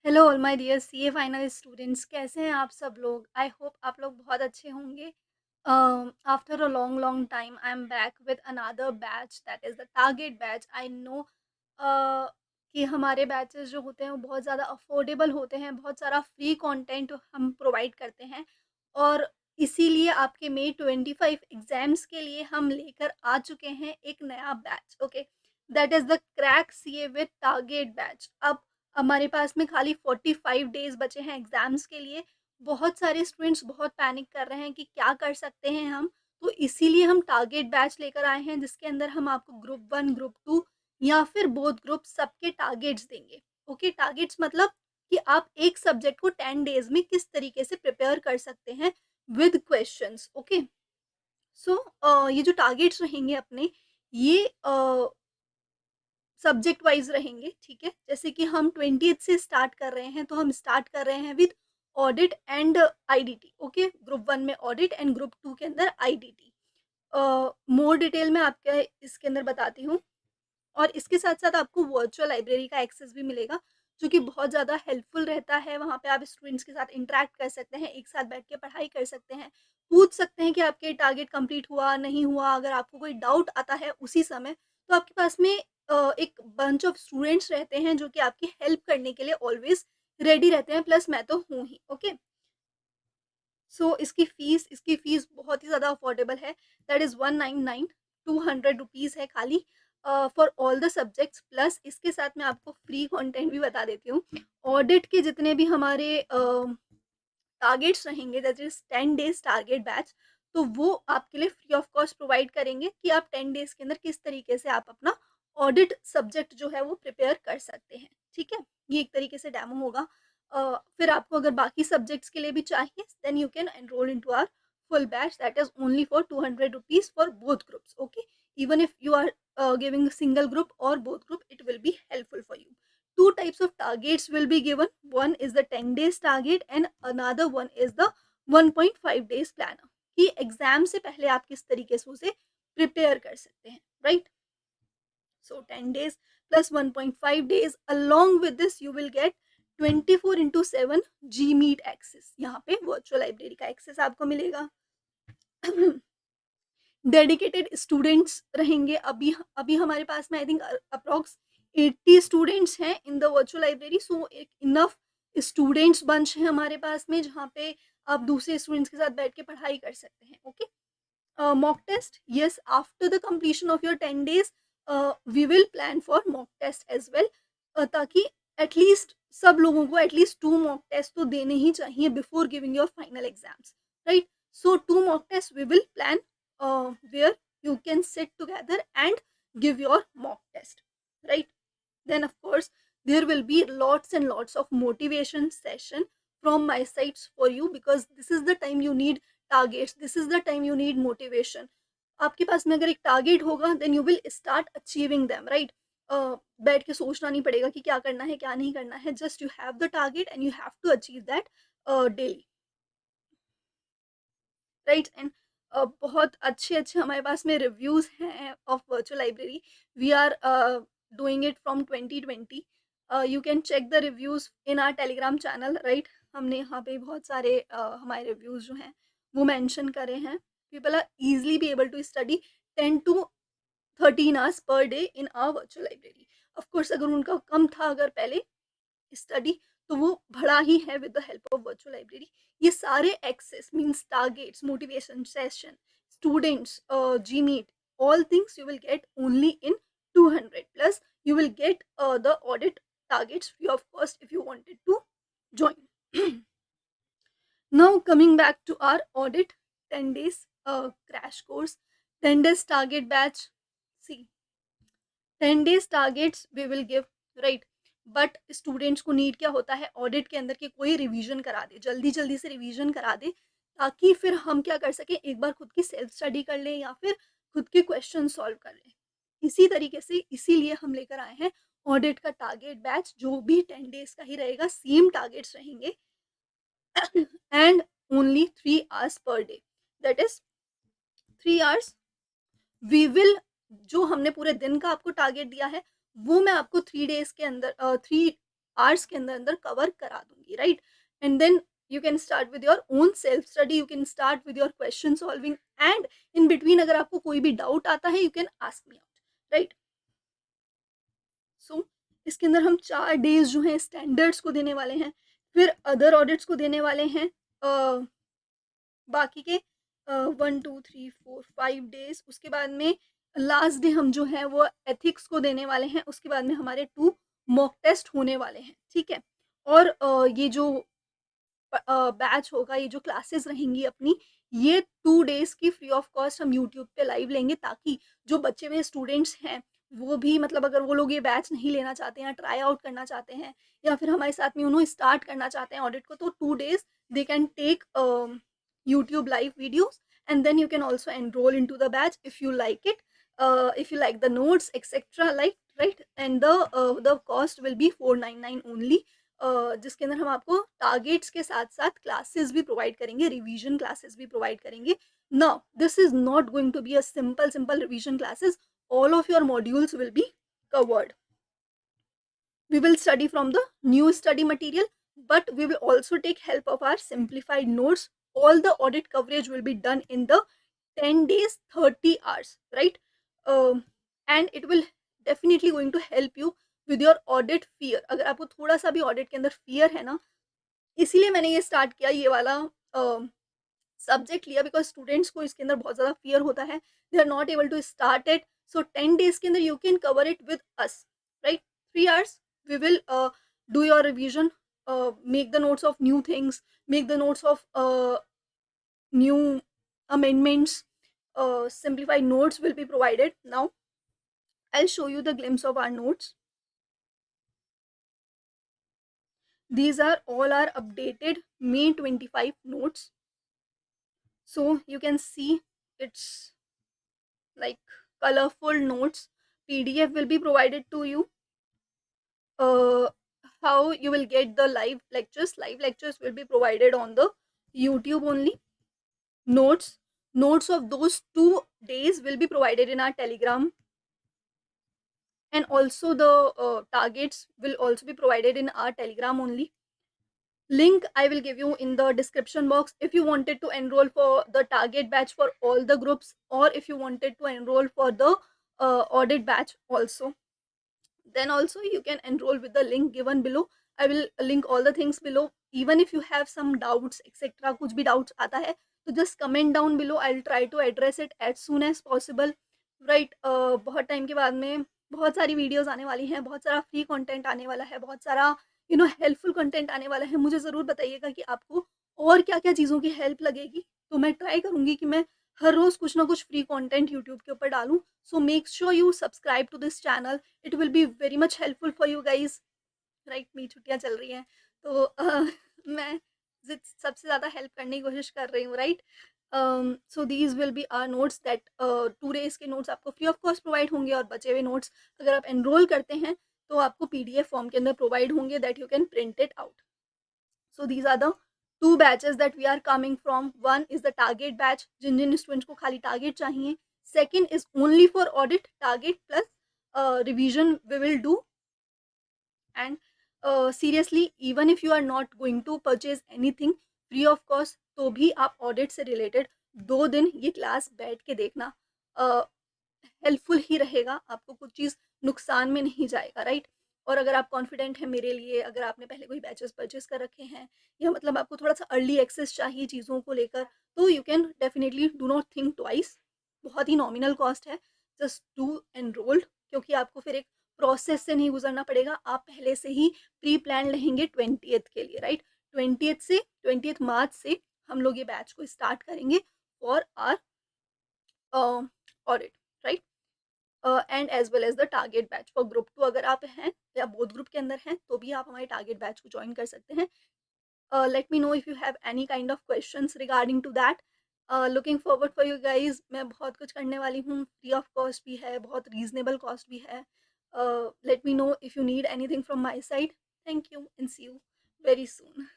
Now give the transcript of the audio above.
Hello all my dear CA final students, कैसे हैं आप सब लोग। आई होप आप लोग बहुत अच्छे होंगे। After a long long time I am back with another batch, that is the target batch. I know कि हमारे बैचेस जो होते हैं वो बहुत ज़्यादा अफोर्डेबल होते हैं, बहुत सारा फ्री कंटेंट हम प्रोवाइड करते हैं और इसीलिए आपके मई 25 एग्ज़ाम्स के लिए हम लेकर आ चुके हैं एक नया batch. Okay, that is the crack CA with target batch. अब हमारे पास में खाली 45 डेज़ बचे हैं एग्ज़ाम्स के लिए। बहुत सारे स्टूडेंट्स बहुत पैनिक कर रहे हैं कि क्या कर सकते हैं हम, तो इसीलिए हम टारगेट बैच लेकर आए हैं जिसके अंदर हम आपको ग्रुप 1, ग्रुप 2 या फिर बोथ ग्रुप सबके टारगेट्स देंगे। ओके, टारगेट्स मतलब कि आप एक सब्जेक्ट को 10 डेज़ में किस तरीके से प्रिपेयर कर सकते हैं विद क्वेश्चंस। ओके, सो ये जो टारगेट्स रहेंगे अपने, ये सब्जेक्ट वाइज रहेंगे, ठीक है। जैसे कि हम 20th से स्टार्ट कर रहे हैं, तो हम स्टार्ट कर रहे हैं with audit and IDT. Okay, group 1 में ऑडिट एंड ग्रुप 2 के अंदर आईडीटी। मोर डिटेल में आपके इसके अंदर बताती हूँ। और इसके साथ साथ आपको वर्चुअल लाइब्रेरी का एक्सेस भी मिलेगा, जो कि बहुत ज़्यादा हेल्पफुल रहता है। वहाँ पे आप स्टूडेंट्स के साथ इंटरेक्ट कर सकते हैं, एक साथ बैठ के पढ़ाई कर सकते हैं, पूछ सकते हैं कि आपके टारगेट कंप्लीट हुआ नहीं हुआ। अगर आपको कोई डाउट आता है उसी समय, तो आपके पास में एक बंच ऑफ स्टूडेंट्स रहते हैं जो कि आपकी हेल्प करने के लिए ऑलवेज रेडी रहते हैं, प्लस मैं तो हूँ ही। ओके, सो इसकी फ़ीस बहुत ही ज़्यादा अफोर्डेबल है। दैट इज़ 199, 200 रुपीज़ है खाली for all the subjects. Plus इसके साथ मैं आपको फ्री कंटेंट भी बता देती हूँ। ऑडिट के जितने भी हमारे टारगेट्स रहेंगे, that is 10 days target batch, तो वो आपके लिए फ्री ऑफ कॉस्ट प्रोवाइड करेंगे कि आप 10 डेज़ के अंदर किस तरीके से आप अपना ऑडिट सब्जेक्ट जो है वो प्रिपेयर कर सकते हैं, ठीक है। ये एक तरीके से डेमो होगा। फिर आपको अगर बाकी सब्जेक्ट्स के लिए भी चाहिए, then you can enrol into our full batch, that is only for 200 rupees for both groups. Okay, even if you are giving single group और both group, it will be helpful for you. Two types of targets will be given. One is the 10 days target and another one is the 1.5 days planner, कि exam से पहले आप किस तरीके से उसे prepare कर सकते हैं, right. So 10 days plus 1.5 days, along with this you will get 24/7 G Meet access. यहाँ पे वर्चुअल लाइब्रेरी का एक्सेस आपको मिलेगा। डेडिकेटेड स्टूडेंट्स रहेंगे। अभी अभी हमारे पास में आई थिंक अप्रॉक्स 80 स्टूडेंट्स हैं इन द वर्चुअल लाइब्रेरी। सो एक इनफ स्टूडेंट्स बंच है हमारे पास में, जहाँ पे आप दूसरे स्टूडेंट्स के साथ बैठ के पढ़ाई कर सकते हैं। Okay, mock test, yes, after the completion of your 10 days we will plan for mock test as well, ताकि एटलीस्ट सब लोगों को एटलीस्ट 2 mock test तो देने ही चाहिए before giving your final exams, right. So 2 mock test we will plan, where you can sit together and give your mock test, right. Then of course there will be lots and lots of motivation session from my sides for you, because this is the time you need targets, this is the time you need motivation. आपके पास में अगर एक target होगा, then you will start achieving them, right. बैठ के सोचना नहीं पड़ेगा कि क्या करना है क्या नहीं करना है, just you have the target and you have to achieve that daily, right. And बहुत अच्छे अच्छे हमारे पास में रिव्यूज़ हैं of virtual library. We are doing it from 2020। You can check the reviews in our Telegram channel, right. हमने यहाँ पे बहुत सारे हमारे रिव्यूज़ जो हैं वो मेंशन करे हैं। People are easily be able to study 10 to 13 hours per day in our virtual library. Of course अगर उनका कम था अगर पहले स्टडी, तो वो बढ़ा ही है with the help of virtual library. ये सारे access means targets, motivation session, students, G Meet, all things you will get only in 200, plus you will get the audit targets free of cost if you wanted to join. Now coming back to our audit 10 days crash course, 10 days target batch. See, 10 days targets we will give, right. But students को need क्या होता है audit के अंदर कि कोई revision करा दे, जल्दी जल्दी से रिवीजन करा दे, ताकि फिर हम क्या कर सकें, एक बार खुद की सेल्फ स्टडी कर लें या फिर खुद के क्वेश्चन सॉल्व कर लें। इसी तरीके से इसीलिए हम लेकर आए हैं ऑडिट का टारगेट बैच, जो भी 10 डेज का ही रहेगा, सेम टारगेट्स रहेंगे and only 3 hours per day, that is 3 hours we will, जो हमने पूरे दिन का आपको टारगेट दिया है वो मैं आपको 3 डेज के अंदर 3 आवर्स के अंदर अंदर कवर करा दूंगी, right. And then you can start with your own self study, you can start with your question solving, and in between अगर आपको कोई भी डाउट आता है you can ask me out, right। सो इसके अंदर हम 4 डेज जो हैं स्टैंडर्ड्स को देने वाले हैं, फिर अदर ऑडिट्स को देने वाले हैं बाकी के 1 2 3 4 5 डेज। उसके बाद में लास्ट डे हम जो है वो एथिक्स को देने वाले हैं। उसके बाद में हमारे 2 मॉक टेस्ट होने वाले हैं, ठीक है। और ये जो बैच होगा, ये जो क्लासेस रहेंगी अपनी, ये 2 डेज़ की फ्री ऑफ कॉस्ट हम यूट्यूब पे लाइव लेंगे, ताकि जो बचे हुए स्टूडेंट्स हैं वो भी, मतलब अगर वो लोग ये बैच नहीं लेना चाहते हैं, ट्राई आउट करना चाहते हैं, या फिर हमारे साथ में उन्होंने स्टार्ट करना चाहते हैं ऑडिट को, तो 2 days they can take YouTube live videos, and then you can also enroll into the batch if you like it, if you like the notes etc, like, right। And the cost will be 499 only, जिसके अंदर हम आपको targets के साथ साथ classes भी provide करेंगे, revision classes भी प्रोवाइड करेंगे। Now this is not going to be a simple revision classes, all of your modules will be covered। We will study from the new study material, but we will also take help of our simplified notes. All the audit coverage will be done in the 10 days 30 hours, right। And it will definitely going to help you with your audit fear। अगर आपको थोड़ा सा भी audit के अंदर fear है ना, इसीलिए मैंने ये स्टार्ट किया, ये वाला सब्जेक्ट लिया, बिकॉज स्टूडेंट्स को इसके अंदर बहुत ज़्यादा फियर होता है, they are not able to start it. So 10 days के अंदर you can cover it with us, right. 3 hours we will do your revision, make the notes of new things, make the notes of new amendments, simplified notes will be provided। Now I'll show you the glimpse of our notes. These are all our updated May 25 notes. So you can see it's like colorful notes. PDF will be provided to you. How you will get the live lectures will be provided on the YouTube only. Notes of those 2 days will be provided in our Telegram, and also the targets will also be provided in our Telegram only. Link I will give you in the description box if you wanted to enroll for the target batch for all the groups, or if you wanted to enroll for the audit batch also, then also you can enroll with the link given below। I will link all the things below। Even if you have some doubts etc, कुछ भी doubts आता है तो just comment down below, I'll try to address it as soon as possible, right। बहुत time के बाद में बहुत सारी वीडियोस आने वाली हैं, बहुत सारा फ्री कंटेंट आने वाला है, बहुत सारा हेल्पफुल कंटेंट आने वाला है। मुझे ज़रूर बताइएगा कि आपको और क्या क्या चीज़ों की हेल्प लगेगी, तो मैं ट्राई करूँगी कि मैं हर रोज़ कुछ ना कुछ फ्री कंटेंट यूट्यूब के ऊपर डालूँ। So make sure you subscribe to this channel, it will be very much helpful for you guys, right. मेरी छुट्टियाँ चल रही हैं तो मैं सबसे ज़्यादा हेल्प करने की कोशिश कर रही हूँ, right. So these will be our notes that 2 days के नोट्स आपको फ्री ऑफ कॉस्ट प्रोवाइड होंगे, और बचे हुए नोट्स अगर आप एनरोल करते हैं तो आपको PDF फॉर्म के अंदर प्रोवाइड होंगे, that you can print it out. So these are the 2 batches that we are coming from. One is the target batch, जिन जिन स्टूडेंट्स को खाली टारगेट चाहिए। Second is only for audit, target plus revision we will do. And seriously even if you are not going to purchase anything free of cost, तो भी आप audit से related 2 दिन ये क्लास बैठ के देखना, हेल्पफुल ही रहेगा, आपको कुछ चीज़ नुकसान में नहीं जाएगा, राइट। और अगर आप कॉन्फिडेंट हैं मेरे लिए, अगर आपने पहले कोई बैचेस परचेस कर रखे हैं, या मतलब आपको थोड़ा सा अर्ली एक्सेस चाहिए चीज़ों को लेकर, तो you can definitely do not think twice. बहुत ही नॉमिनल कॉस्ट है, जस्ट डू एनरोल्ड, क्योंकि आपको फिर एक प्रोसेस से नहीं गुजरना पड़ेगा। आप पहले से ही प्री प्लान रहेंगे 20th के लिए, राइट। 20th मार्च से हम लोग ये बैच को स्टार्ट करेंगे for our audit, right. And as well as the target batch for group 2। अगर आप हैं या बोथ ग्रुप के अंदर हैं तो भी आप हमारे टारगेट बैच को ज्वाइन कर सकते हैं। Let me know if you have any kind of questions regarding to that. Looking forward for you guys. मैं बहुत कुछ करने वाली हूँ, फ्री ऑफ कॉस्ट भी है, बहुत रीजनेबल कॉस्ट भी है। Let me know if you need anything from my side. Thank you and see you very soon.